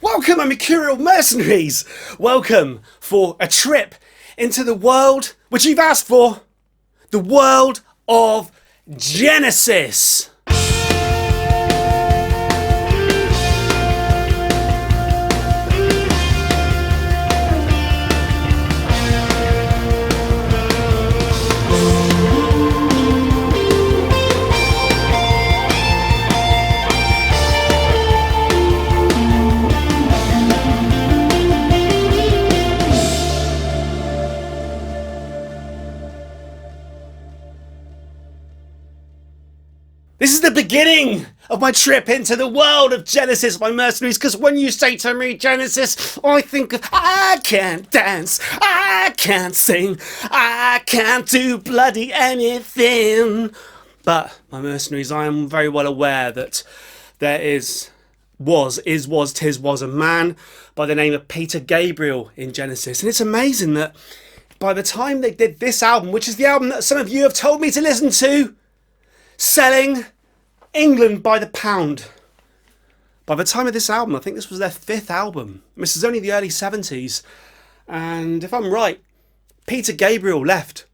Welcome, my Mercurial mercenaries! Welcome for a trip into the world which you've asked for, the world of Genesis. This is the beginning of my trip into the world of Genesis, my mercenaries, because when you say to me Genesis, I think I can't dance, I can't sing, I can't do bloody anything. But, my mercenaries, I am very well aware that there was a man by the name of Peter Gabriel in Genesis. And it's amazing that by the time they did this album, which is the album that some of you have told me to listen to, selling England by the pound. By the time of this album, I think this was their 5th album. This is only the early 70s. And if I'm right, Peter Gabriel left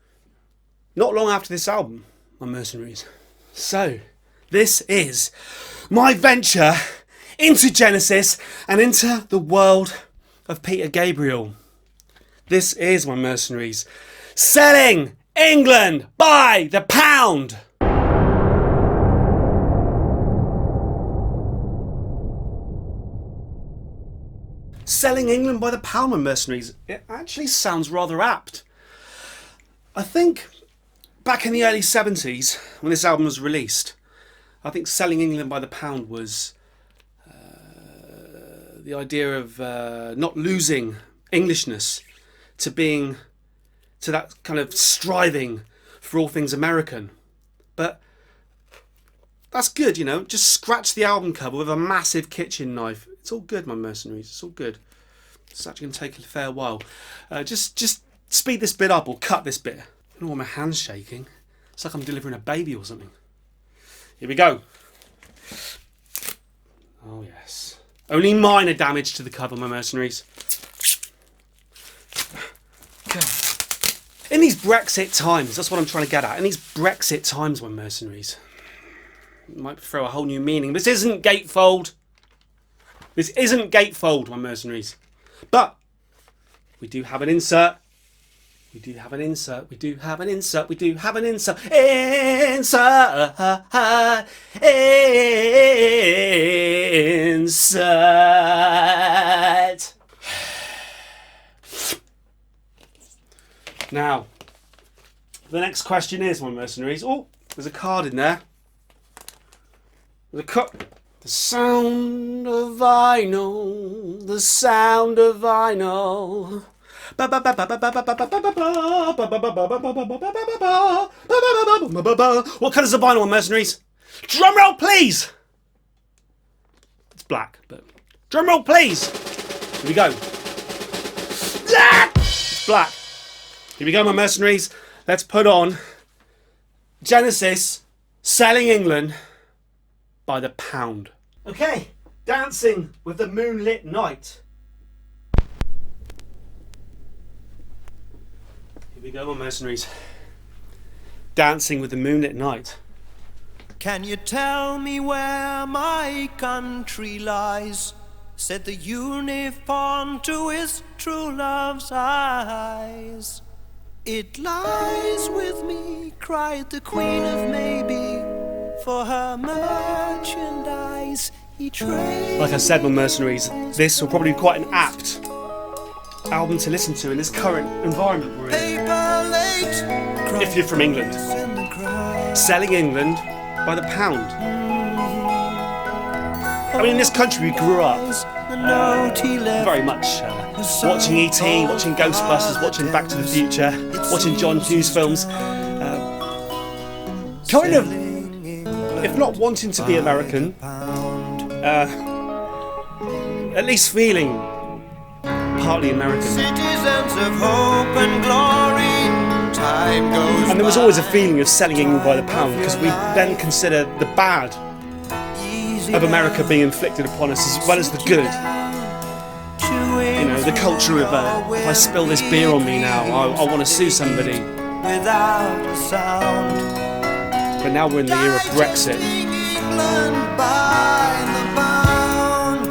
not long after this album, my mercenaries. So, this is my venture into Genesis and into the world of Peter Gabriel. This is, my mercenaries, selling England by the pound. Selling England by the pound, my mercenaries. It actually sounds rather apt. I think back in the early 70s, when this album was released, I think selling England by the pound was the idea of not losing Englishness to that kind of striving for all things American. But that's good, you know. Just scratch the album cover with a massive kitchen knife. It's all good, my mercenaries. It's all good. It's actually going to take a fair while. Just speed this bit up or cut this bit. I don't know why my hand's shaking. It's like I'm delivering a baby or something. Here we go. Oh, yes. Only minor damage to the cover, my mercenaries. In these Brexit times, that's what I'm trying to get at. In these Brexit times, my mercenaries. It might throw a whole new meaning. This isn't gatefold. This isn't gatefold, my mercenaries. But we do have an insert. We do have an insert. We do have an insert. We do have an insert. Insert. Now, the next question is, my mercenaries. Oh, there's a card in there. There's a card. The sound of vinyl, the sound of vinyl. What colour's the vinyl, mercenaries? Drum roll, please! It's black, but drum roll, please! Here we go. It's black. Here we go, my mercenaries. Let's put on Genesis, selling England by the pound. Okay, dancing with the moonlit night. Here we go, my mercenaries. Dancing with the moonlit night. Can you tell me where my country lies? Said the unicorn to his true love's eyes. It lies with me, cried the Queen of Maybe. For her merchandise he trades. Like I said, my mercenaries, this will probably be quite an apt album to listen to in this current environment we're in. If you're from England. Selling England by the pound. I mean, in this country we grew up very much watching E.T., watching Ghostbusters, watching Back to the Future, watching John Hughes films. Kind of, if not wanting to be American, at least feeling partly American. Citizens of hope and glory, time goes. And there was always a feeling of selling England by the pound, because we then consider the bad of America being inflicted upon us as well as the good. know, the culture of if I spill this beer on me now, I want to sue somebody. Without a sound. But now we're in the era of Brexit. England by the pound.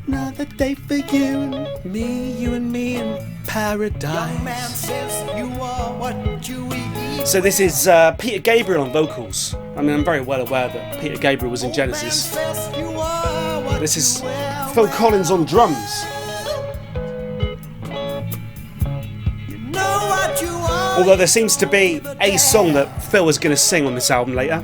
Another day for you and me in paradise. Young man says you are what you eat. So this is Peter Gabriel on vocals. I mean, I'm very well aware that Peter Gabriel was in Genesis. This is Phil Collins on drums. Although there seems to be a song that Phil is going to sing on this album later.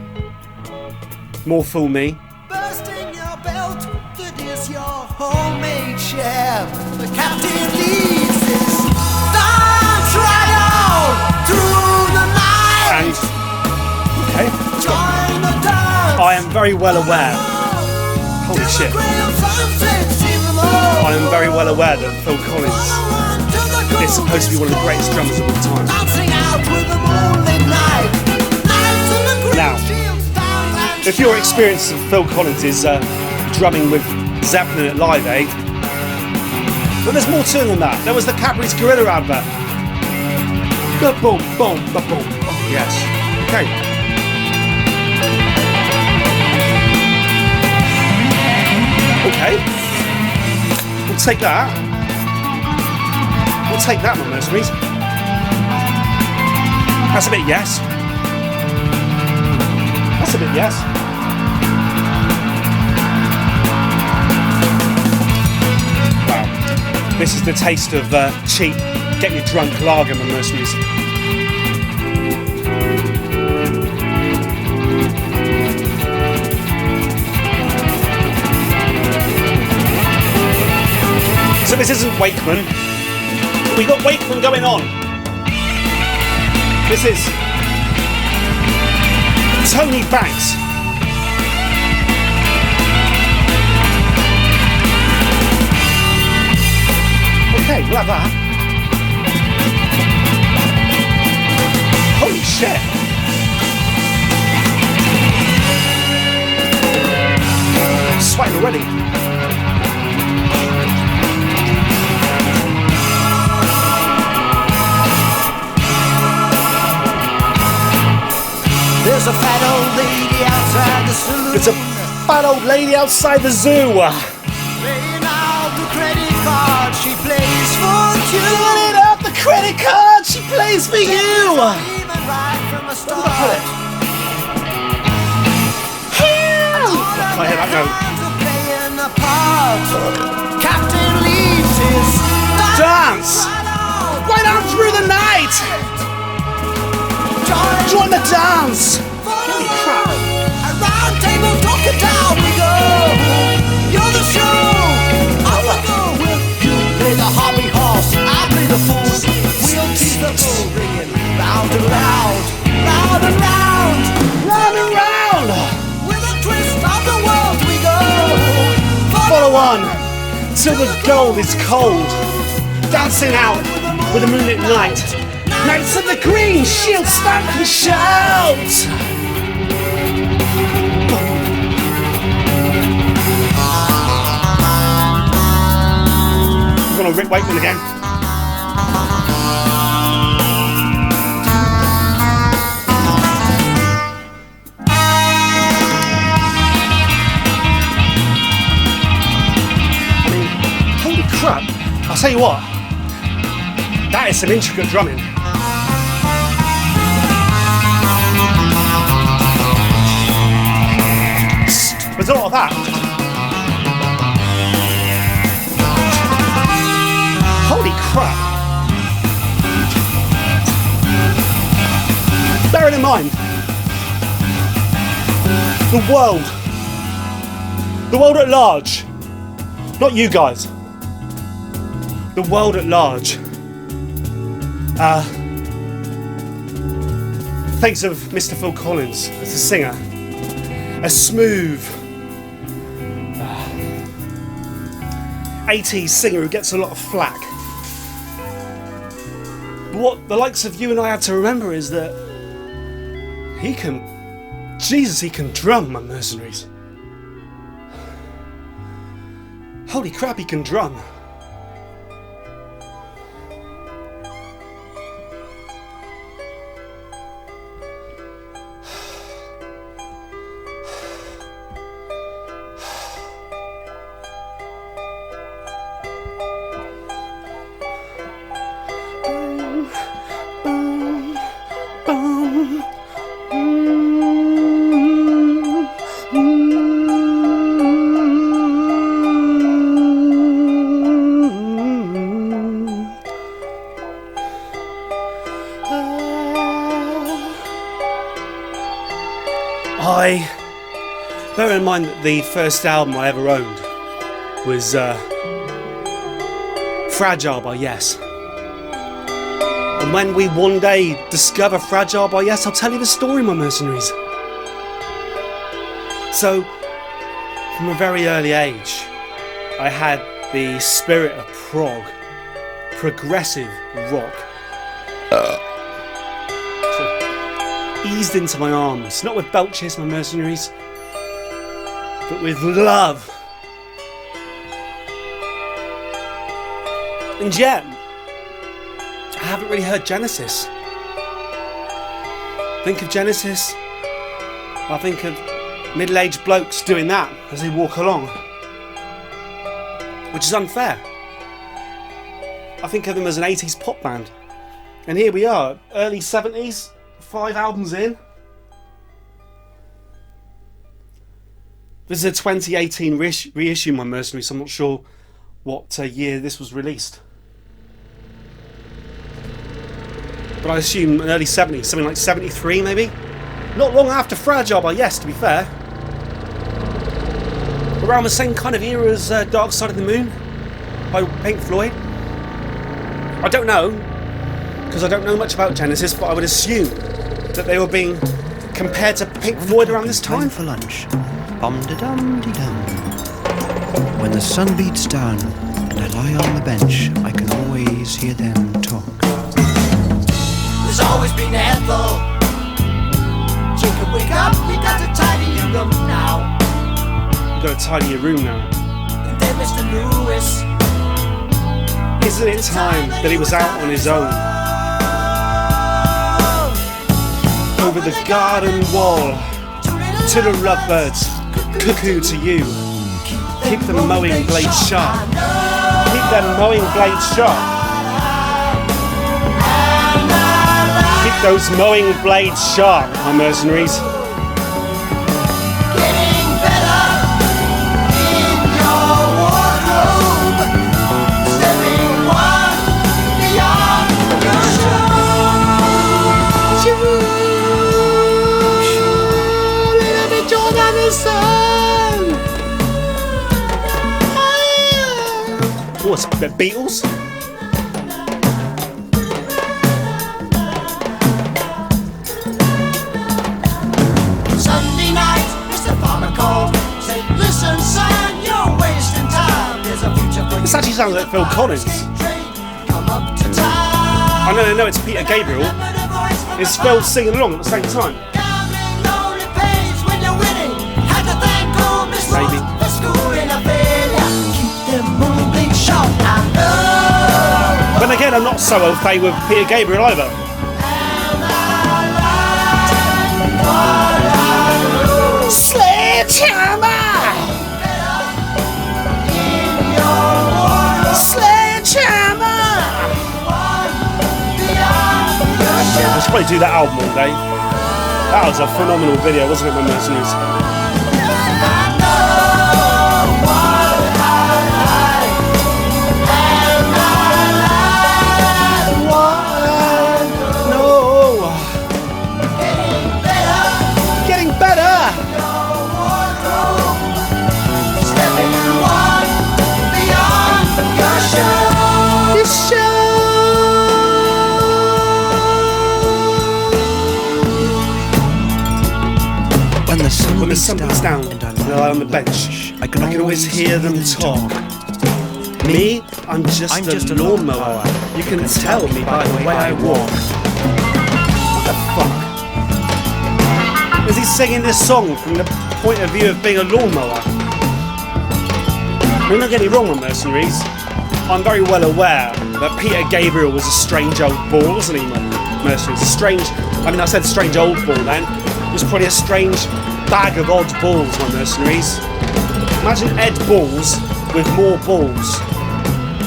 More Fool Me. Bursting your belt, that is your homemade chef. The captain leads this dance right on through the night. And okay, join the dance. I am very well aware. Holy shit! I am very well aware that Phil Collins is supposed to be one of the greatest drummers of all time. Now, if your experience of Phil Collins is drumming with Zeppelin at Live Aid, but there's more to it than that. There was the Cadbury's Gorilla advert. Boom, boom, boom. Yes. Okay. Okay. We'll take that. We'll take that, my mercenaries. That's a bit yes. That's a bit yes. Wow. This is the taste of cheap, get you drunk lager, my mercenaries. So this isn't Wakeman. We got Wakeman going on. This is Tony Banks. Okay, we'll have that. Holy shit. Sweating already. There's a fat old lady outside the saloon. There's a fat old lady outside the zoo. Laying out the credit card, she plays for you. Laying out the credit card, she plays for you. Even right from the start. I hear that note. Playing a part. Captain leaves his Dance! Right on through the night! Join the dance! Holy crap! A round table talking down we go. You're the show. Off we go. You play the hobby horse, I play the fool. We'll keep the bull ringing round and round, round and round, Round and round! with a twist of the world we go. Follow on till the gold is cold. Dancing out with the moonlit night. Knights of the Green, shield stamp and shout! We're gonna Rick Wakeman again. I mean, holy crap. I'll tell you what, that is some intricate drumming. There's a lot of that. Holy crap. Bearing in mind, the world at large, not you guys, the world at large, thinks of Mr. Phil Collins as a singer, a smooth 80s singer who gets a lot of flack. But what the likes of you and I have to remember is that he can Jesus, he can drum, my mercenaries. Holy crap, he can drum. Bear in mind that the first album I ever owned was Fragile by Yes. And when we one day discover Fragile by Yes, I'll tell you the story, my mercenaries. So, from a very early age, I had the spirit of prog, progressive rock. Eased into my arms, not with belches, my mercenaries, but with love. And yet, I haven't really heard Genesis. Think of Genesis, I think of middle-aged blokes doing that as they walk along, which is unfair. I think of them as an 80s pop band, and here we are, early 70s, 5 albums in. This is a 2018 reissue, my mercenaries, so I'm not sure what year this was released. But I assume early 70s, something like 73 maybe? Not long after Fragile by Yes, to be fair. Around the same kind of era as Dark Side of the Moon by Pink Floyd. I don't know, because I don't know much about Genesis, but I would assume that they were being compared to Pink Floyd around this time. For lunch. Bum-da-dum-de-dum. When the sun beats down and I lie on the bench, I can always hear them talk. There's always been Ethel. Jacob, wake up, we got to tidy your room now. You've got to tidy your room now. And then Mr. Lewis. Isn't it time that he was out on his own? Over the garden wall, to the lovebirds, cuckoo to you. Keep the mowing blade sharp. Keep them mowing blades sharp. Keep those mowing blades sharp, my mercenaries. Getting better in your wardrobe. Stepping one beyond your Oh, it's the Beatles. Sunday night, Mr. Farmer called. Said, listen, son, you're wasting time. There's a future for you. This actually sounds like Phil Collins. Come up to town. I know, it's Peter Gabriel. It's Phil singing along at the same time. Maybe. But again, I'm not so au fait with Peter Gabriel either. Sledgehammer! Sledgehammer! I should probably do that album one day. That was a phenomenal video, wasn't it, my mercenaries? When the sun beats down and I lie on the bench, I can always hear them talk. Me, I'm just a lawnmower. You can tell me by the way I walk. What the fuck? Is he singing this song from the point of view of being a lawnmower? Don't get me wrong, on Mercenaries. I'm very well aware that Peter Gabriel was a strange old ball, wasn't he, Mercenaries? I said strange old ball then. It was probably a strange bag of odd balls, my Mercenaries. Imagine Ed Balls with more balls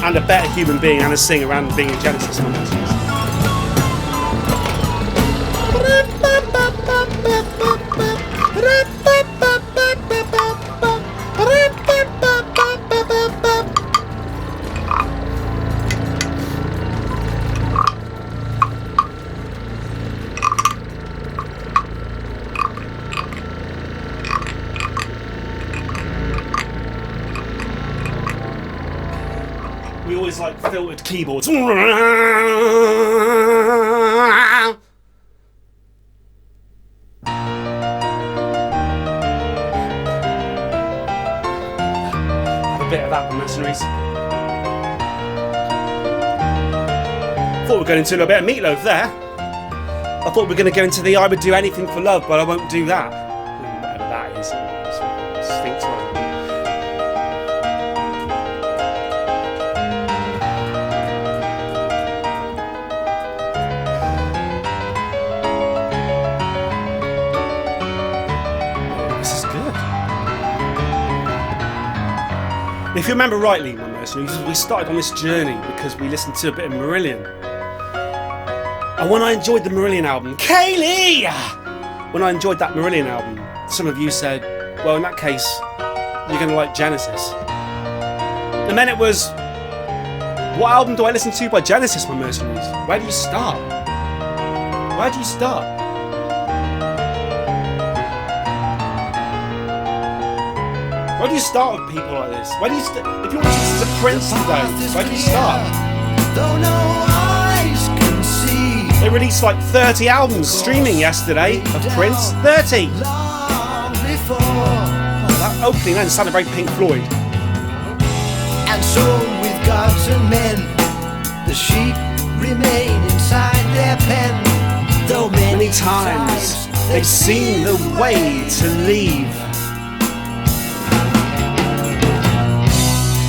and a better human being and a singer and being a Genesis, my Mercenaries. We always like filtered keyboards. Had a bit of that, Mercenaries. Thought we were going into a little bit of Meatloaf there. I thought we were going to go into the I would do anything for love, but I won't do that. Whatever that is. Stinks right. If you remember rightly, my Mercenaries, we started on this journey because we listened to a bit of Mercurial. And when I enjoyed the Mercurial album, Kaylee! When I enjoyed that Mercurial album, some of you said, well, in that case, you're going to like Genesis. And then it was, what album do I listen to by Genesis, my Mercenaries? Where do you start? Where do you start? Where do you start with people like this? Where do you if you want to listen to Prince today, where do you start? They released like 30 albums streaming yesterday of Prince. 30! That opening then sounded very Pink Floyd. And so with gods and men, the sheep remain inside their pen. Though Many times they've seen the way to leave.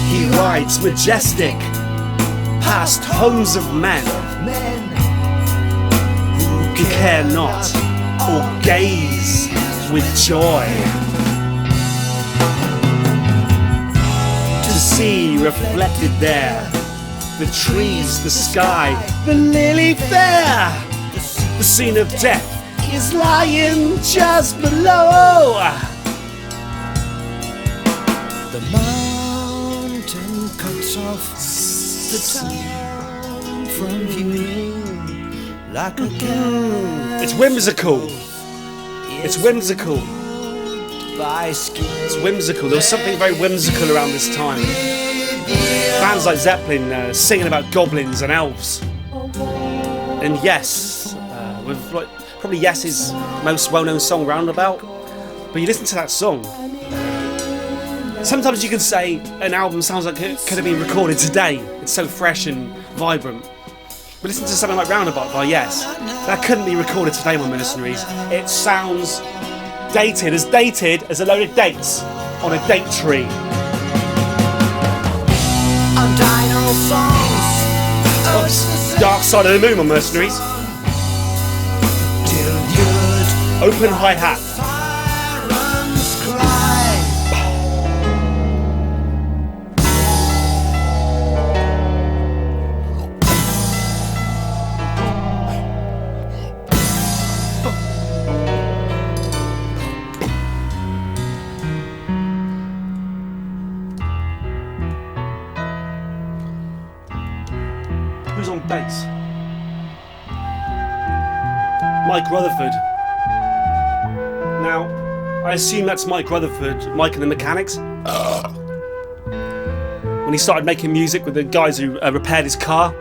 He rides majestic past homes of men who care not or gaze with joy to see reflected there the trees, the sky, the lily fair. The scene of death is lying just below. the mountain cuts off the town from view like a cat. It's whimsical. It's whimsical. It's whimsical. There was something very whimsical around this time. Bands like Zeppelin singing about goblins and elves. And Yes, with like probably Yes's most well-known song, Roundabout. But you listen to that song. Sometimes you can say an album sounds like it could have been recorded today. It's so fresh and vibrant. But listen to something like Roundabout by Yes. That couldn't be recorded today, my mercenaries. It sounds dated as a load of dates on a date tree. Dark Side of the Moon, my mercenaries. Open hi-hat. Who's on bass? Mike Rutherford. Now, I assume that's Mike Rutherford, Mike and the Mechanics. When he started making music with the guys who repaired his car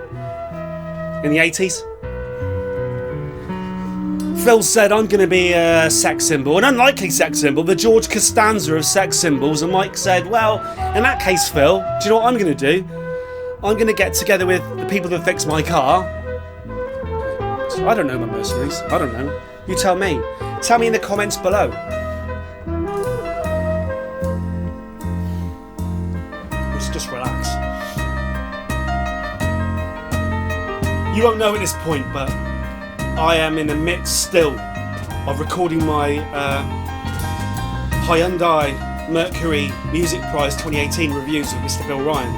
in the 80s. Phil said, I'm going to be a sex symbol, an unlikely sex symbol, the George Costanza of sex symbols. And Mike said, well, in that case, Phil, do you know what I'm going to do? I'm going to get together with the people that fix my car. I don't know, my mercenaries. I don't know. You tell me. Tell me in the comments below. Let's just relax. You won't know at this point, but I am in the midst still of recording my Hyundai Mercury Music Prize 2018 reviews with Mr. Bill Ryan,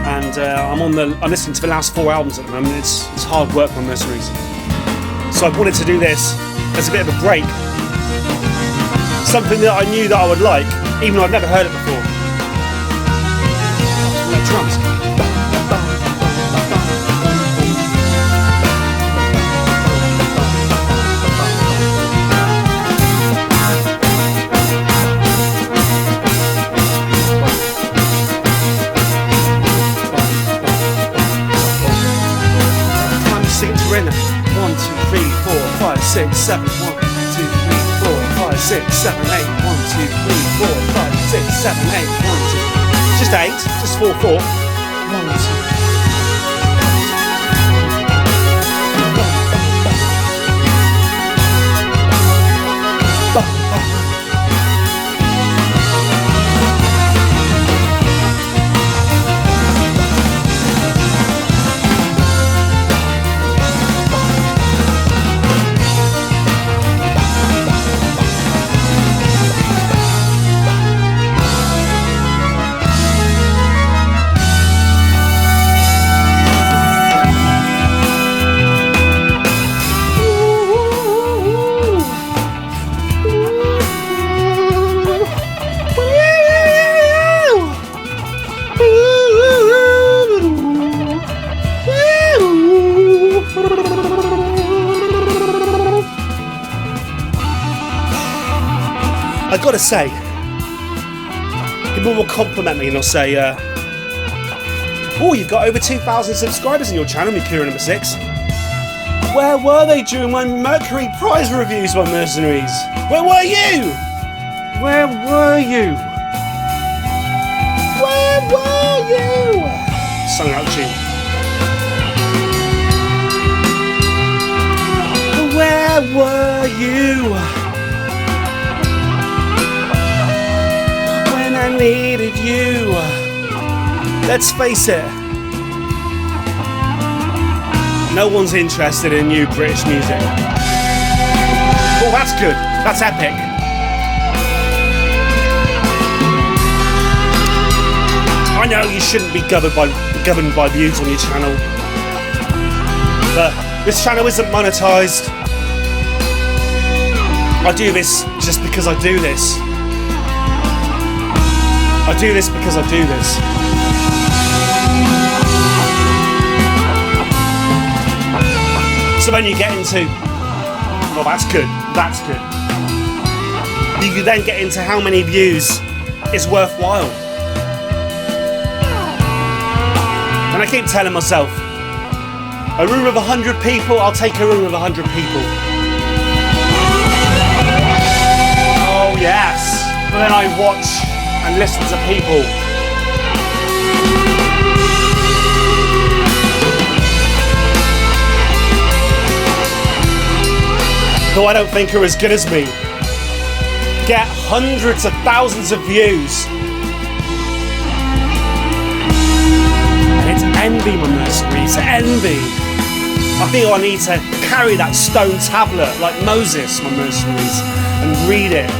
and I'm listening to the last 4 albums at the moment. It's hard work, my mercenaries. So I wanted to do this as a bit of a break, something that I knew that I would like, even though I'd never heard it before. Like drums. We're in 1, 2, 3, 4, 5, 6, 7. 1, 2, 3, 4, 5, 6, 7, 8. 1, 2, 3, 4, 5, 6, 7, 8. 1, 2. Just 8. Just 4, 4. 1, 2. I gotta say, people will compliment me and they'll say, oh, you've got over 2,000 subscribers on your channel, Mercurial number 6. Where were they during my Mercury Prize reviews, my mercenaries? Where were you? Where were you? Where were you? Sung out tune. Where were you? I needed you. Let's face it, no one's interested in new British music. Oh, that's good. That's epic. I know you shouldn't be governed by views on your channel, but this channel isn't monetized. I do this just because I do this. I do this because I do this. So then you get into, well, that's good, that's good. You then get into how many views is worthwhile. And I keep telling myself, a room of 100 people, I'll take a room of 100 people. Oh yes, but then I watch and listen to people. Who I don't think are as good as me. Get hundreds of thousands of views. And it's envy, my mercenaries, envy. I feel I need to carry that stone tablet like Moses, my mercenaries, and read it.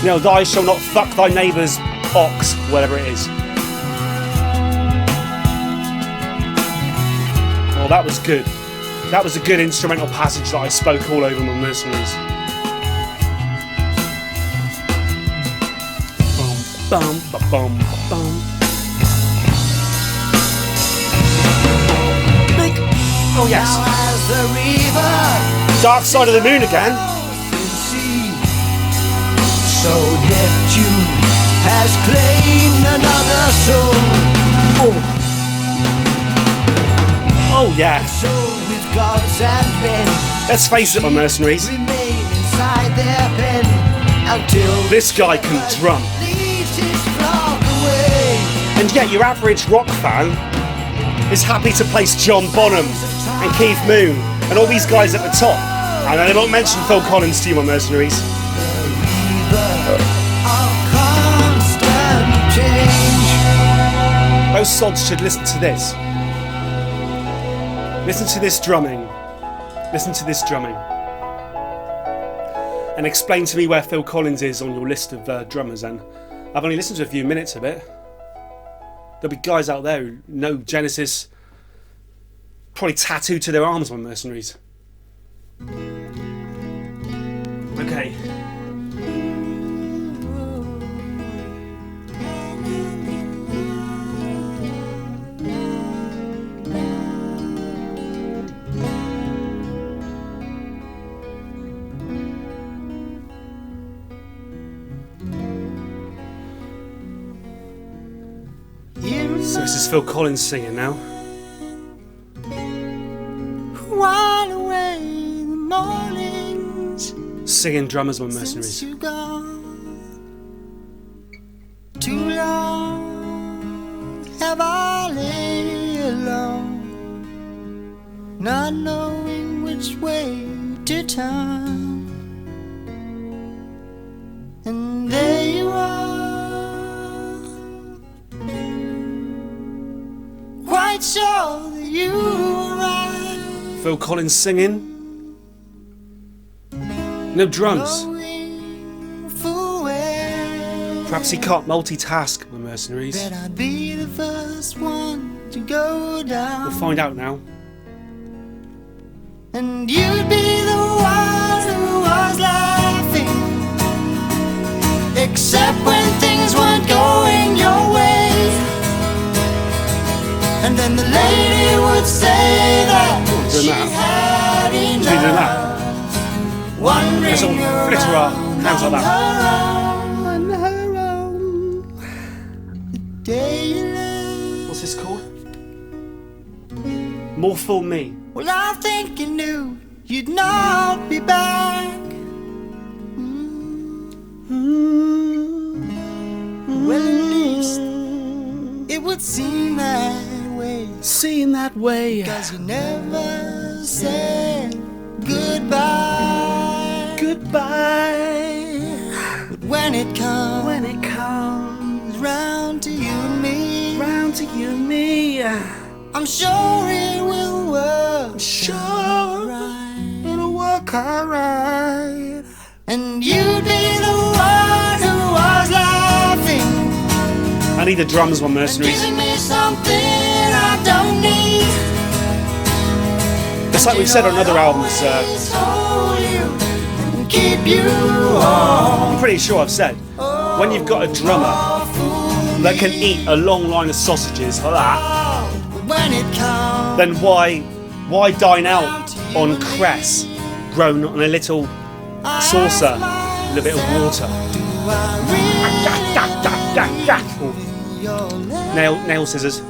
You know, thou shalt not fuck thy neighbour's ox, whatever it is. Oh, that was good. That was a good instrumental passage that I spoke all over my mercenaries. Bum, bum, bum, bum. Big. Oh yes. Dark Side of the Moon again. So Neptune has claimed another soul. Oh yeah. So with gods and men, let's face it, my mercenaries. Remain inside their pen until this guy can drum. leaves his flock away. And yet your average rock fan is happy to place John Bonham and Keith Moon and all these guys at the top. And I won't mention Phil Collins to you, my mercenaries. Those sods should listen to this. Listen to this drumming. Listen to this drumming. And explain to me where Phil Collins is on your list of drummers. And I've only listened to a few minutes of it. There'll be guys out there who know Genesis, probably tattooed to their arms, my mercenaries. Okay. So this is Phil Collins singing now. While away the mornings, Singing drummers, my mercenaries. since you gone, too long have I lay alone, not knowing which way to turn. And there you are, quite sure that you were right. Phil Collins singing. No drums. Knowing full well Perhaps he can't multitask, my mercenaries. that I'd be the first one to go down, We'll find out now. and you'd be the one who was laughing, except when things weren't going your way. And then the lady would say that Doing she that. had Keep doing enough, that. wandering Let's all flitter our hands like that. on her own. The day you left, What's this called? More Full Me. well, I think you knew you'd not be back. Well, at least it would seem that way, Seeing that way. 'cause you never said goodbye. Goodbye. But when it comes round to you and me, Round to you and me. I'm sure it will work. Sure. Right. It'll work alright. And you'd be the one who was laughing, I need the drums, my mercenaries. giving me something I don't need. It's like we've said on other albums. Always hold you and keep you warm. I'm pretty sure I've said, when you've got a drummer that can eat a long line of sausages like that, When it comes then why dine out on cress grown on a little saucer with a bit of water? Nail scissors.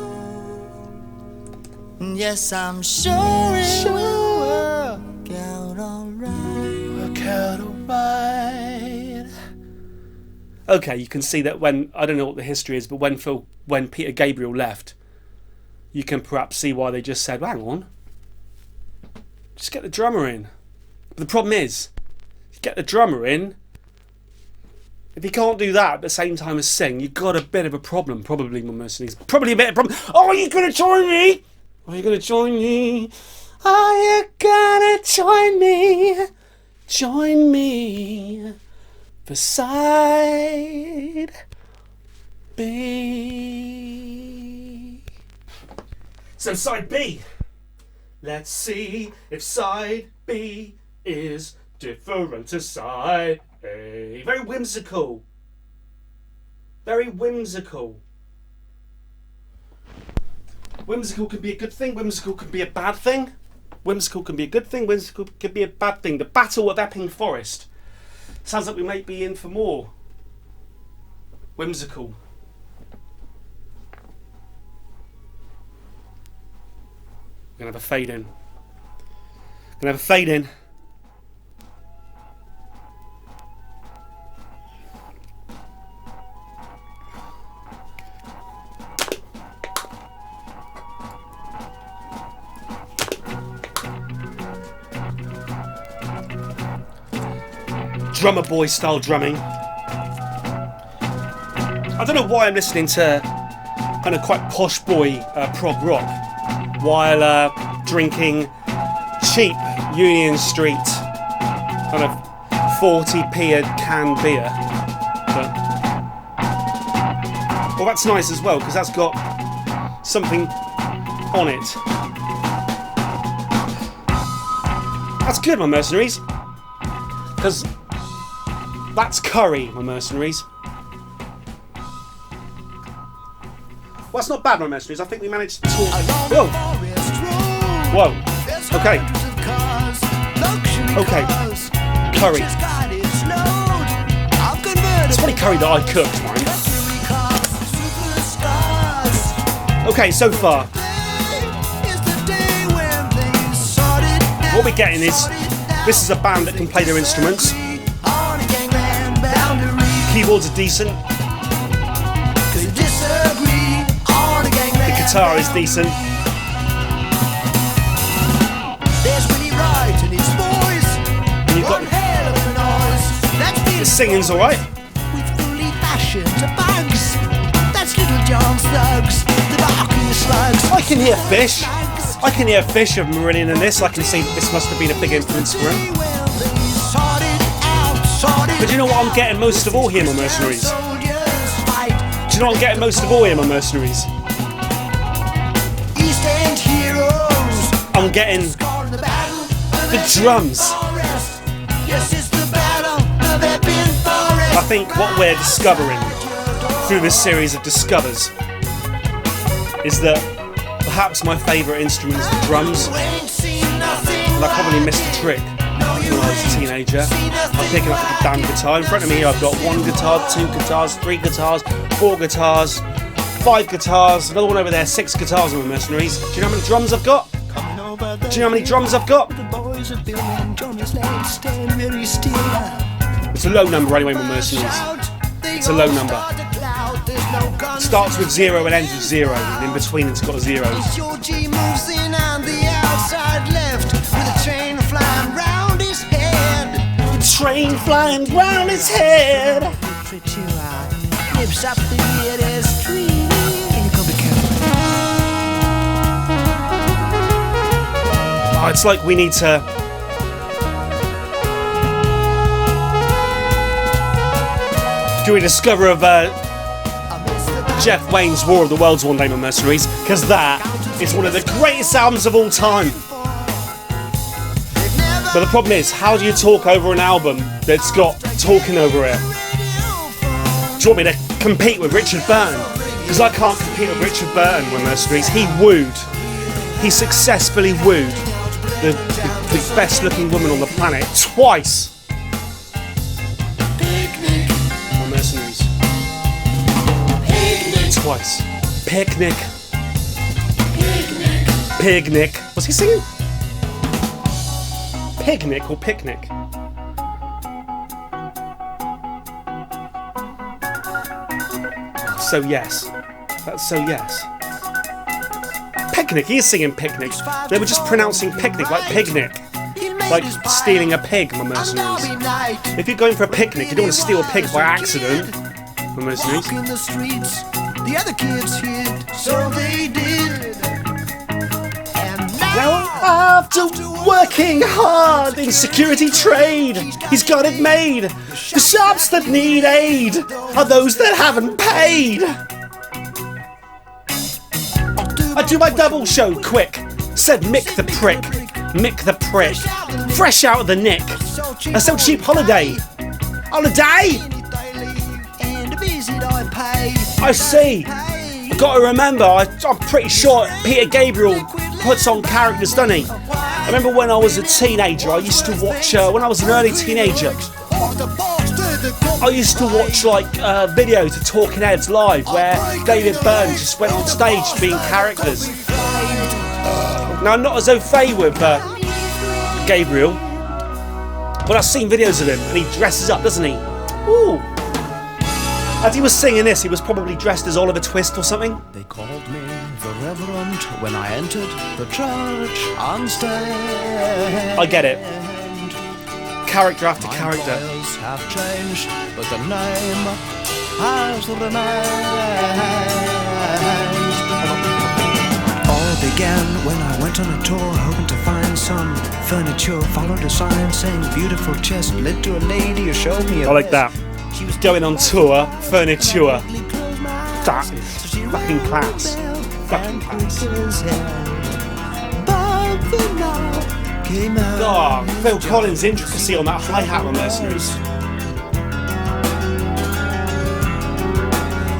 Yes, I'm sure it will work out alright. Work out alright. Okay, you can see that when, I don't know what the history is, but when Peter Gabriel left, you can perhaps see why they just said, hang on, just get the drummer in. But the problem is, you get the drummer in, if you can't do that at the same time as sing, you've got a bit of a problem, probably, my mercenaries. Probably a bit of a problem. Oh, are you going to join me? Are you going to join me? Are you going to join me? Join me for side B. So side B. Let's see if side B is different to side A. Very whimsical. Very whimsical. Whimsical can be a good thing, whimsical can be a bad thing. Whimsical can be a good thing, whimsical can be a bad thing. The Battle of Epping Forest. Sounds like we might be in for more. Whimsical. Gonna have a fade in. Gonna have a fade in. drummer boy style drumming. I don't know why I'm listening to kind of quite posh boy prog rock while drinking cheap Union Street kind of 40p a can beer. But, well, that's nice as well because that's got something on it. That's good, my mercenaries, because that's curry, my mercenaries. Well, that's not bad, my mercenaries. I think we managed to talk. Whoa! Whoa! Okay. Okay. Curry. It's funny curry that I cooked, mind. Okay, so far. What we're getting is, this is a band that can play their instruments. Keyboards are decent. The guitar is decent. And you've got the singing's alright. I can hear Fish. I can hear Fish of Marillion in this. I can see this must have been a big influence for him. But do you know what I'm getting most of all here, my mercenaries? Do you know what I'm getting most of all here, my mercenaries? I'm getting the drums. I think what we're discovering through this series of Discovers is that perhaps my favourite instrument is the drums. And I probably missed a trick when I was a teenager. I'm picking up a damn guitar. In front of me I've got 1 guitar, 2 guitars, 3 guitars, 4 guitars, 5 guitars, another one over there, 6 guitars on my mercenaries. Do you know how many drums I've got? Do you know how many drums I've got? It's a low number anyway, my mercenaries. It's a low number. It starts with 0 and ends with 0, and in between it's got a 0. The train flying round his head. Oh, it's like we need to. Do a discover of Jeff Wayne's War of the Worlds one day, my mercenaries, because that is one of the greatest albums of all time. But the problem is, how do you talk over an album that's got talking over it? Do you want me to compete with Richard Burton? Because I can't compete with Richard Burton, my mercenaries. He successfully wooed the best looking woman on the planet twice. My mercenaries. Twice. Picnic. Picnic. What's he singing? Picnic or picnic? So yes. That's so yes. Picnic. He is singing picnic. They were just pronouncing picnic like picnic. Like stealing a pig, my mercenaries. If you're going for a picnic, you don't want to steal a pig by accident, my mercenaries. The other kids hid, so they did. Now after working hard in security trade, he's got it made. The shops that need aid are those that haven't paid. I do my double show quick, said Mick the prick. Mick the prick. Fresh out of the nick. I sell cheap holiday. Holiday? I see. I've got to remember, I'm pretty sure Peter Gabriel puts on characters, doesn't he? I remember when I was a teenager, I used to watch, when I was an early teenager, I used to watch like videos of Talking Heads Live where David Byrne just went on stage being characters. Now I'm not as au fait with Gabriel, but I've seen videos of him and he dresses up, doesn't he? Ooh. As he was singing this, he was probably dressed as Oliver Twist or something. They called me the Reverend when I entered the church on stage. I get it. character after character. Empires have changed, but the name has remained. All began when I went on a tour, hoping to find some furniture. Followed a sign saying beautiful chest, led to a lady who showed me a I like that. She was Going on tour, furniture. That is fucking class. Fucking class. Oh, Phil Collins' intricacy on that hi-hat on Mercenaries.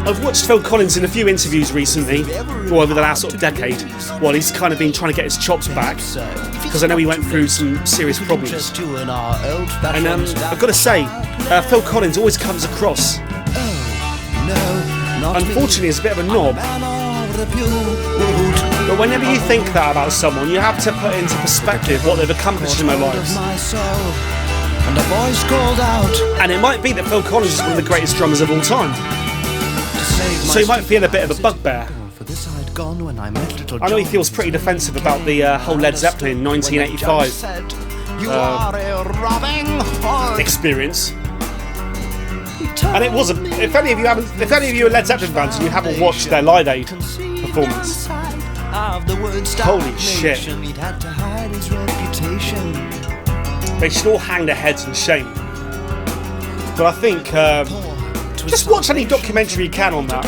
I've watched Phil Collins in a few interviews recently, or over the last sort of decade, while he's kind of been trying to get his chops back, because I know he went through some serious problems. And I've got to say, Phil Collins always comes across, unfortunately, as a bit of a knob. But whenever you think that about someone, you have to put into perspective what they've accomplished in their lives. And it might be that Phil Collins is one of the greatest drummers of all time. So you might feel a bit of a bugbear. I know he feels pretty defensive about the whole Led Zeppelin 1985 experience. And it was if any of you are Led Zeppelin fans and you haven't watched their Live Aid performance, holy shit. They should all hang their heads in shame. But I think just watch any documentary you can on that.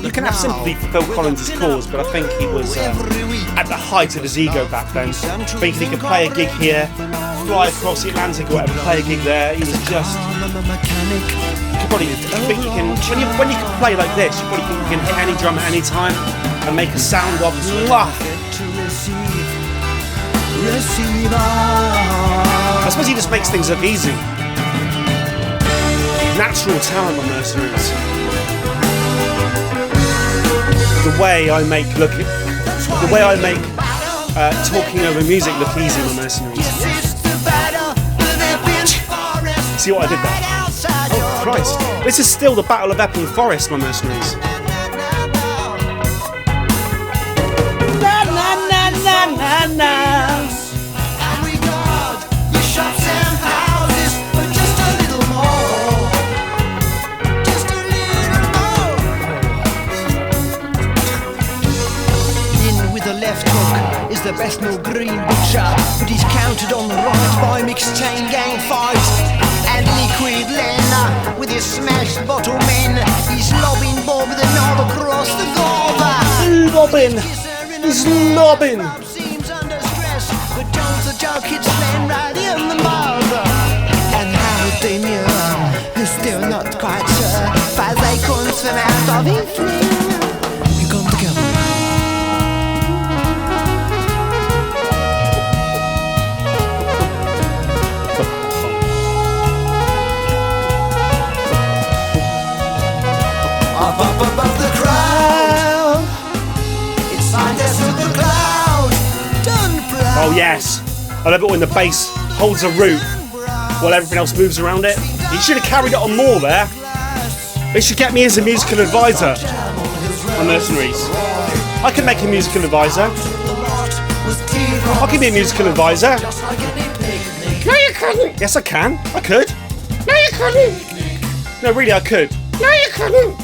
You can have sympathy for Phil Collins' cause, but I think he was at the height of his ego back then. Thinking he could play a gig here, fly across the Atlantic or whatever, play a gig there. He was just... when you can play like this, you probably think you can hit any drum at any time and make a sound of mwah. I suppose he just makes things look easy. Natural talent on Mercenaries. The way I make talking over music look easy on Mercenaries. See what I did there? Oh Christ! This is still the Battle of Epping Forest, my Mercenaries. Na na na na na na. The best no green butcher, but he's counted on the right by mixed chain gang fights and liquid Lena with his smashed bottle men. He's lobbing Bob with a knob across the gobber. He's lobbing. Seems under stress, but Jones the joke hits Len right in the mother. And how they knew, who's still not quite sure. 5 acorns from out of his flame. You come together. Up above the crowd, it's signed us to the cloud. Done proud. Oh yes, I love it when the bass holds a root while everything else moves around it. He should have carried it on more there. They should get me as a musical advisor on Mercenaries. I can make a musical advisor. I can be a musical advisor. No, you couldn't. Yes, I can. I could. No, you couldn't. No, really, I could. No, you couldn't.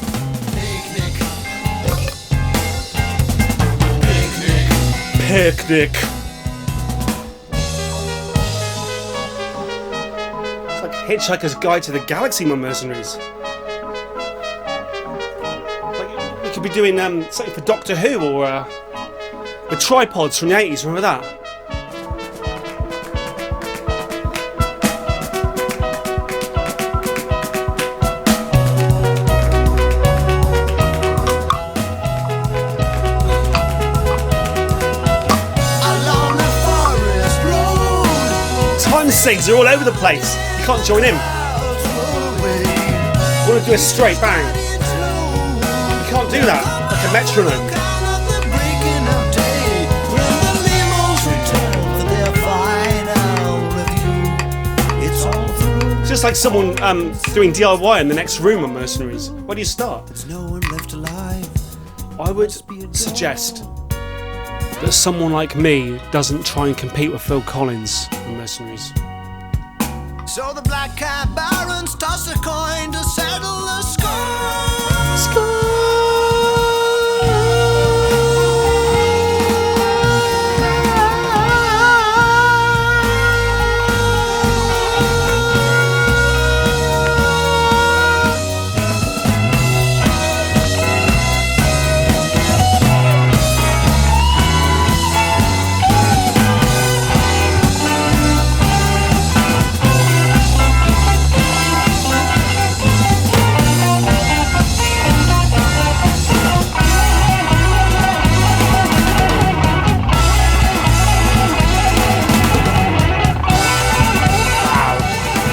Picnic. It's like Hitchhiker's Guide to the Galaxy, my Mercenaries. Like, we could be doing something for Doctor Who or the tripods from the 80s. Remember that? Sigs are all over the place. You can't join in. You want to do a straight bang. You can't do that like a metronome. It's just like someone doing DIY in the next room on Mercenaries. Where do you start? I would suggest that someone like me doesn't try and compete with Phil Collins on Mercenaries. So the black cat barons toss a coin to settle the score.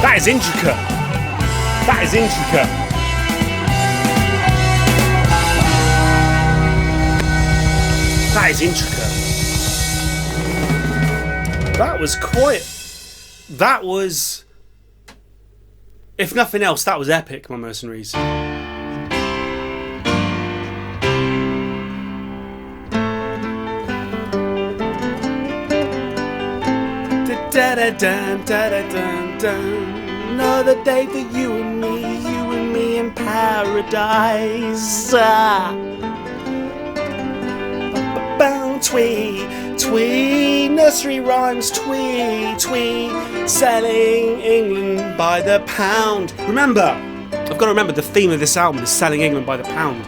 That is intricate. That is intricate. That is intricate. That was quite... That was... If nothing else, that was epic, my mercenaries. Another day for you and me in paradise. Twee, nursery rhymes, twee, selling England by the pound. Remember, I've got to remember the theme of this album is selling England by the pound.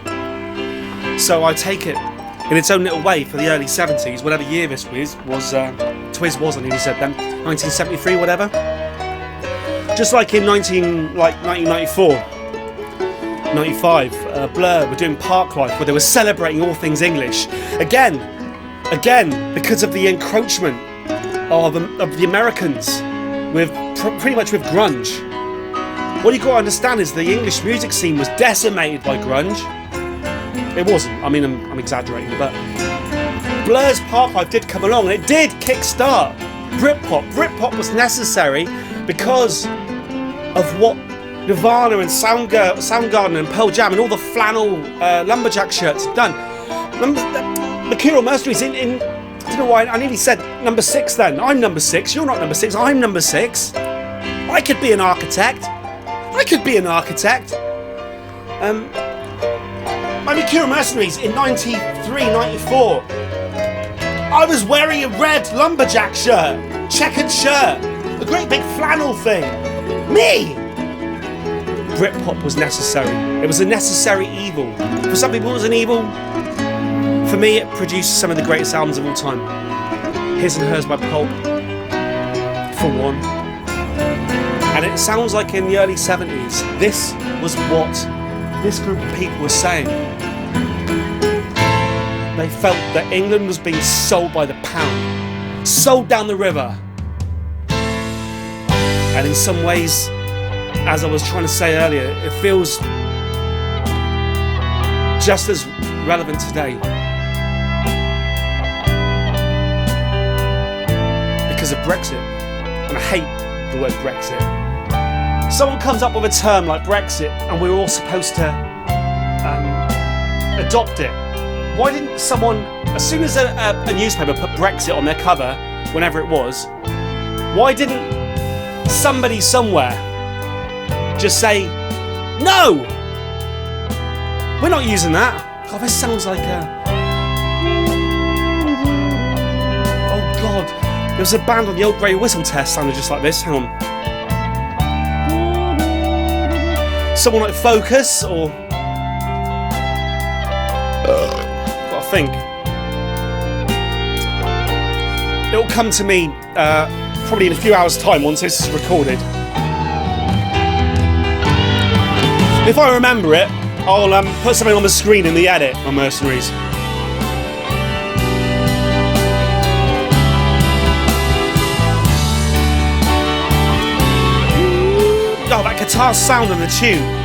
So I take it in its own little way for the early 70s, whatever year this was, Twiz was, I nearly said then, 1973, whatever. Just like in 1994, 95, Blur were doing Parklife, where they were celebrating all things English. Again, because of the encroachment of the Americans, with pretty much with grunge. What you got to understand is the English music scene was decimated by grunge. It wasn't. I mean, I'm exaggerating, but Blur's Parklife did come along, and it did kickstart Britpop. Britpop was necessary because of what Nirvana and Soundgarden and Pearl Jam and all the flannel lumberjack shirts had done. Mercurial Mercenaries in I don't know why I nearly said number 6 then. I'm number 6, you're not number 6, I'm number 6. I could be an architect. My Mercurial Mercenaries in 93, 94. I was wearing a red lumberjack shirt, checkered shirt, a great big flannel thing. Me! Britpop was necessary. It was a necessary evil. For some people it was an evil. For me it produced some of the greatest albums of all time. His and Hers by Pulp, for one. And it sounds like in the early 70s, this was what this group of people were saying. They felt that England was being sold by the pound, sold down the river. And in some ways, as I was trying to say earlier, it feels just as relevant today. Because of Brexit. And I hate the word Brexit. Someone comes up with a term like Brexit and we're all supposed to adopt it. Why didn't someone, as soon as a newspaper put Brexit on their cover, whenever it was, why didn't somebody somewhere just say, no, we're not using that? God, this sounds like a... Oh God, there was a band on the old Grey Whistle test sounded just like this, hang on. Someone like Focus, or... Gotta think. It'll come to me probably in a few hours' time once this is recorded. If I remember it, I'll put something on the screen in the edit on Mercenaries. Oh, that guitar sound and the tune.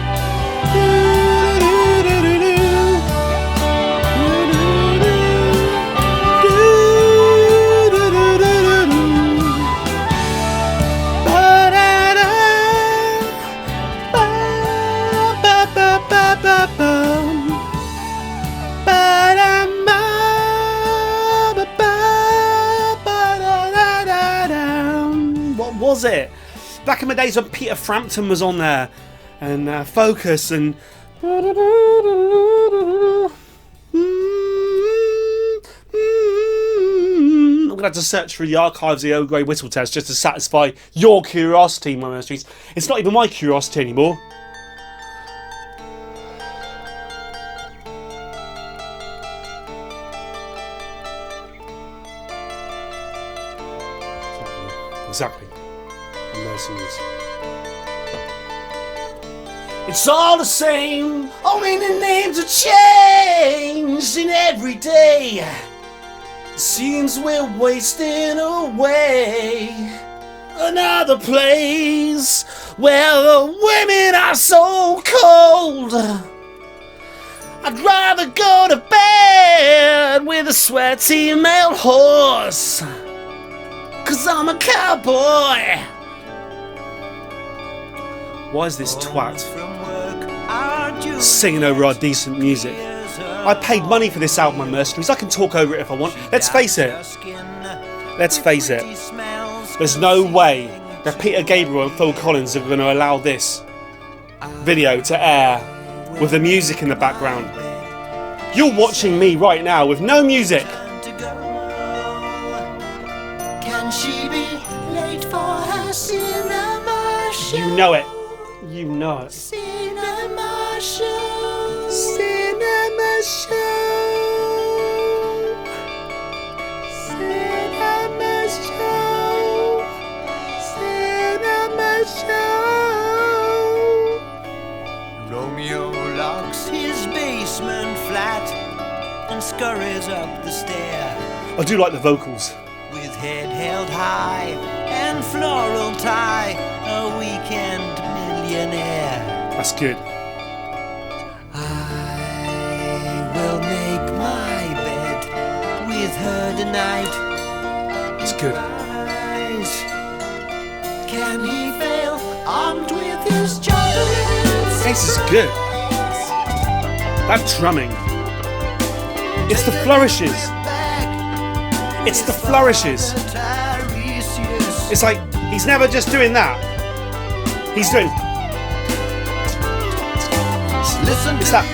What was it? Back in the days when Peter Frampton was on there, and Focus, and I'm gonna have to search through the archives of the Old Grey Whistle Test just to satisfy your curiosity, my mysteries. It's not even my curiosity anymore. Exactly. Mercenaries. It's all the same, only the names are changed in every day. It seems we're wasting away. Another place where the women are so cold. I'd rather go to bed with a sweaty male horse, 'cause I'm a cowboy. Why is this twat singing over our decent music? I paid money for this album, my mercenaries. I can talk over it if I want. Let's face it. Let's face it. There's no way that Peter Gabriel and Phil Collins are going to allow this video to air with the music in the background. You're watching me right now with no music. Can she be late for her cinema show? You know it. You know it. Cinema show. Cinema show. Cinema show. Cinema show. Romeo locks his basement flat and scurries up the stair. I do like the vocals. With head held high and floral tie, a weekend millionaire. That's good. I will make my bed with her tonight. It's good. Can he fail armed with his chocolates? This is good. That drumming. It's the flourishes. It's the flourishes. It's like he's never just doing that. He's doing. It's that.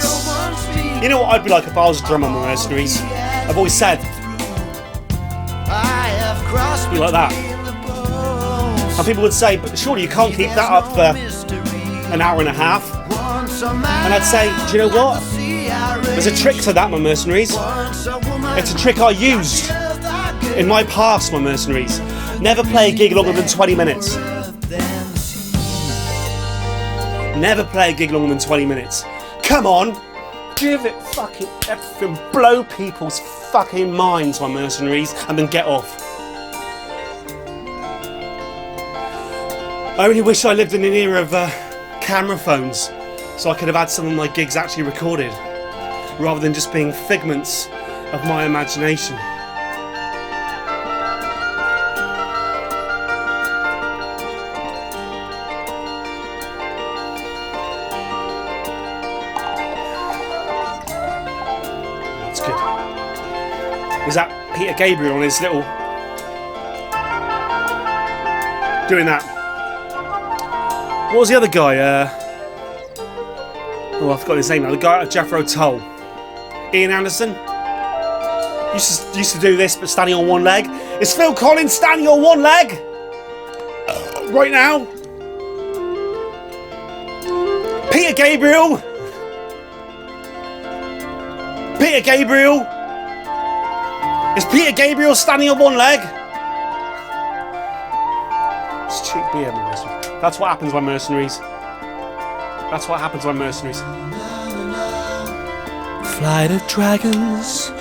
You know what I'd be like if I was a drummer on the Mercenaries? I've always said. Be like that. And people would say, but surely you can't keep that up for an hour and a half. And I'd say, do you know what? There's a trick to that, my mercenaries. It's a trick I used in my past, my mercenaries. Never play a gig longer than 20 minutes. Never play a gig longer than 20 minutes. Come on! Give it fucking effing blow people's fucking minds, my mercenaries, and then get off. I only wish I lived in an era of camera phones, so I could have had some of my gigs actually recorded, rather than just being figments of my imagination. That's good. Was that Peter Gabriel on his little... doing that? What was the other guy? Oh, I've forgotten his name now. The guy at Jethro Tull. Ian Anderson. Used to do this, but standing on one leg. Is Phil Collins standing on one leg? Right now? Peter Gabriel? Peter Gabriel? Is Peter Gabriel standing on one leg? It's cheap beer, my mercenaries. That's what happens when mercenaries. That's what happens when mercenaries. Flight of Dragons.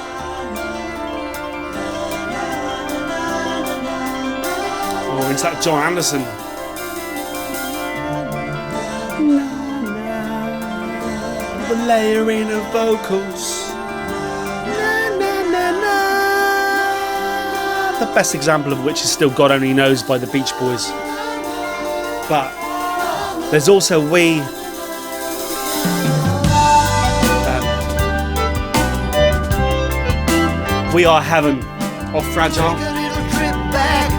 Oh, it's that John Anderson. The layering of vocals. The best example of which is still God Only Knows by the Beach Boys. But there's also We Are Heaven off Fragile. Take a little trip back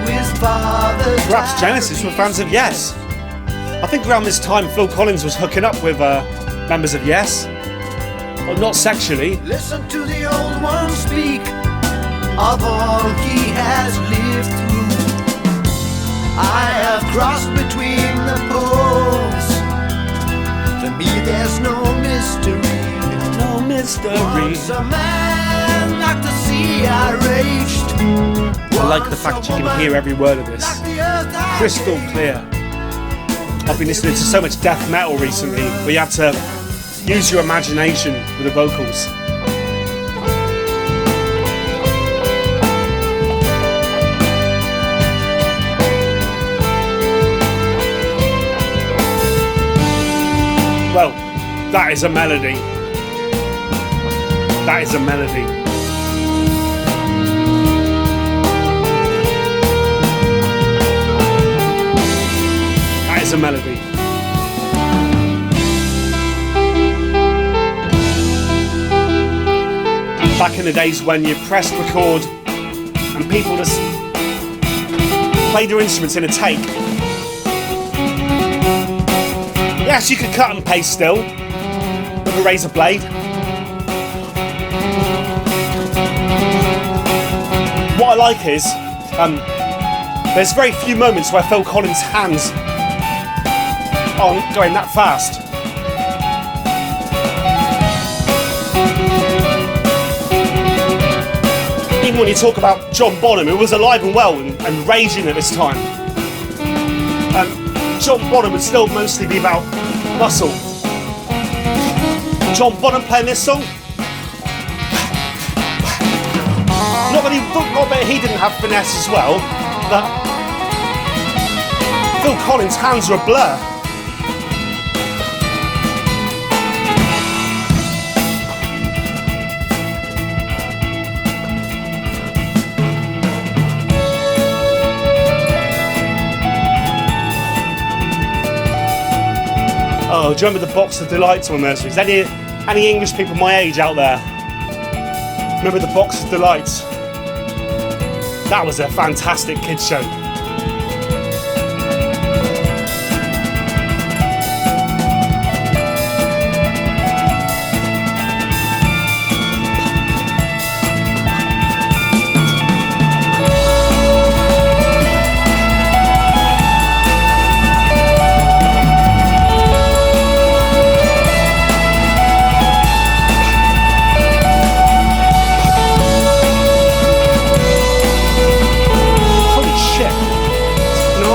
with Father Perhaps Genesis were fans of Yes. I think around this time Phil Collins was hooking up with members of Yes. But not sexually. Listen to the old one speak of all he has lived through. I have crossed between the poles. For me there's no mystery. No mystery. Once a man like the sea I raged. I like the fact you can hear every word of this. Crystal clear. I've been listening to so much death metal recently where you have to use your imagination with the vocals. Well, that is a melody. That is a melody. That is a melody. Back in the days when you pressed record and people just played their instruments in a take. Yes, you could cut and paste still with a razor blade. What I like is there's very few moments where Phil Collins' hands aren't going that fast. Even when you talk about John Bonham, who was alive and well and raging at this time, John Bonham would still mostly be about muscle. John Bonham playing this song? Not that he didn't have finesse as well, but Phil Collins' hands are a blur. Oh, do you remember the Box of Delights on Mercurial? Any English people my age out there? Remember the Box of Delights? That was a fantastic kids show.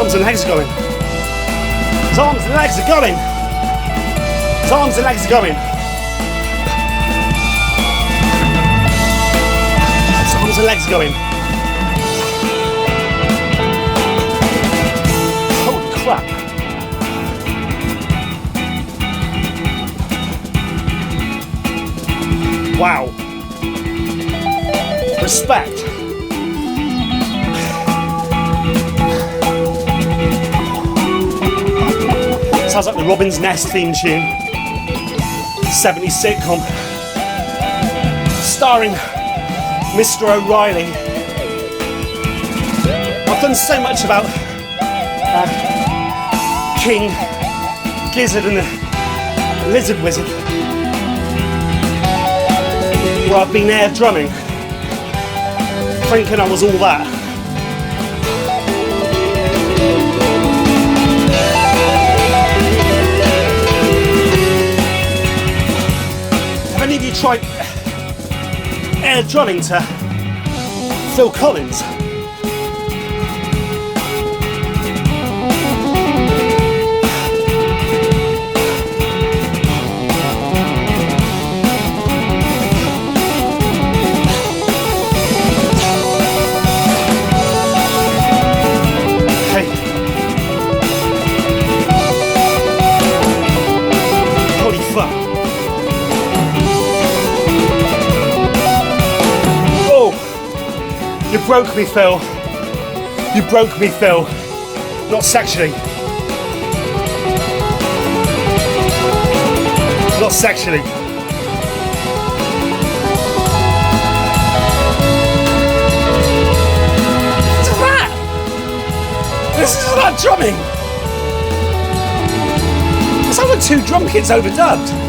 And legs are going. His arms and legs are going. His arms and legs are going. His arms and legs are going. Holy crap. Wow. Respect. Sounds like the Robin's Nest theme tune. 70s sitcom. Starring Mr. O'Reilly. I've done so much about King Gizzard and the Lizard Wizard. Where I've been there drumming. Thinking I was all that. Have any of you tried air drumming to Phil Collins? You broke me, Phil. You broke me, Phil. Not sexually. Not sexually. It's a rat! Listen to that drumming! It's like when two drum kits overdubbed.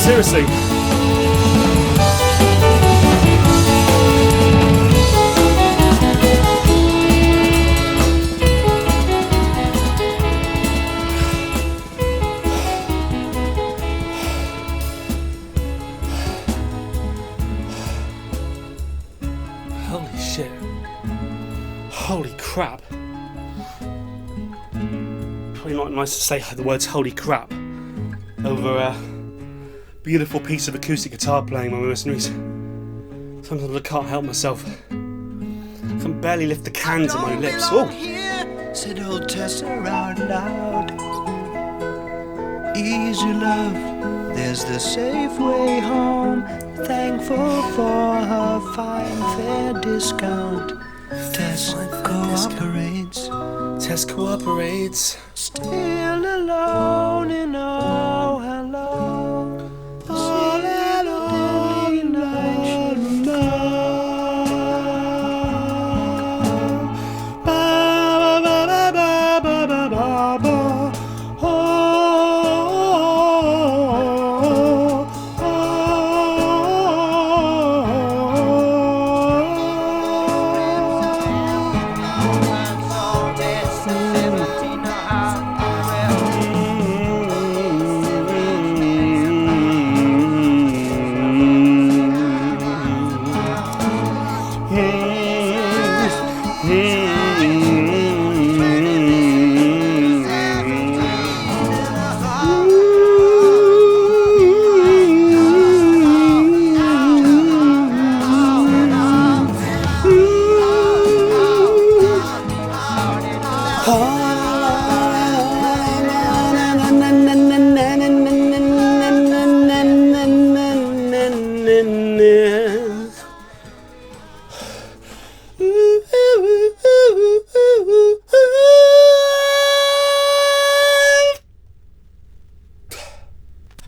Seriously. Holy shit. Holy crap. Probably not nice to say the words holy crap over a beautiful piece of acoustic guitar playing, my mercenaries. Sometimes I can't help myself. I can barely lift the can to my lips. Oh! Said old Tessa out loud. Easy love, there's the safe way home. Thankful for her fine fair discount. Tess cooperates. Tess cooperates. Still alone in oh hello. All alone, night should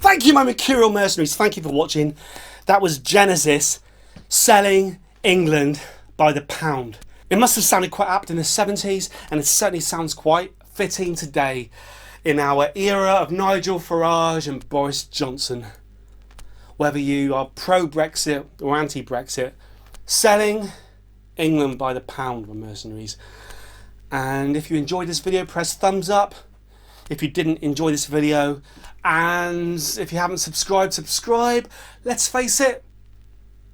Thank you, my Mercurial mercenaries. Thank you for watching. That was Genesis selling England by the pound. It must have sounded quite apt in the 70s, and it certainly sounds quite fitting today in our era of Nigel Farage and Boris Johnson. Whether you are pro-Brexit or anti-Brexit, selling England by the pound, my mercenaries. And if you enjoyed this video, press thumbs up. If you didn't enjoy this video, and if you haven't subscribed, subscribe. Let's face it,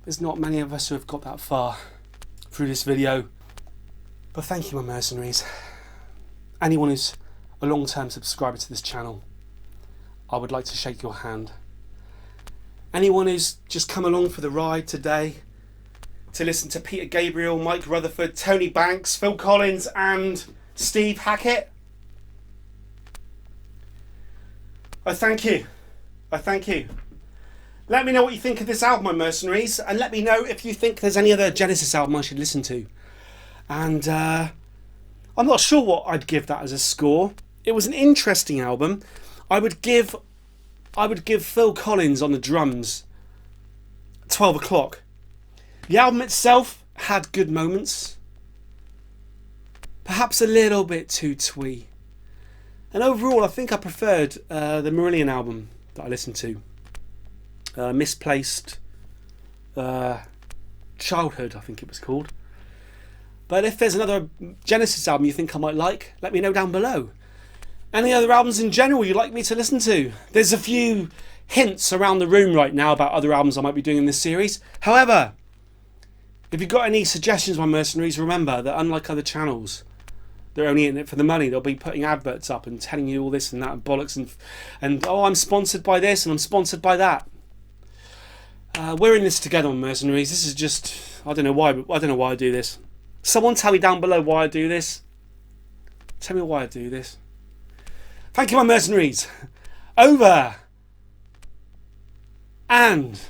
there's not many of us who have got that far through this video. But thank you, my mercenaries. Anyone who's a long-term subscriber to this channel, I would like to shake your hand. Anyone who's just come along for the ride today to listen to Peter Gabriel, Mike Rutherford, Tony Banks, Phil Collins and Steve Hackett, I thank you. I thank you. Let me know what you think of this album, my mercenaries, and let me know if you think there's any other Genesis album I should listen to. And I'm not sure what I'd give that as a score. It was an interesting album. I would give Phil Collins on the drums 12 o'clock. The album itself had good moments, perhaps a little bit too twee. And overall, I think I preferred the Mercurial album that I listened to. Misplaced Childhood, I think it was called. But if there's another Genesis album you think I might like, let me know down below. Any other albums in general you'd like me to listen to? There's a few hints around the room right now about other albums I might be doing in this series. However, if you've got any suggestions, my mercenaries, remember that unlike other channels, they're only in it for the money. They'll be putting adverts up and telling you all this and that and bollocks and oh, I'm sponsored by this and I'm sponsored by that. We're in this together, mercenaries. This is just, I don't know why I do this. Someone tell me down below why I do this. Tell me why I do this. Thank you, my mercenaries. Over and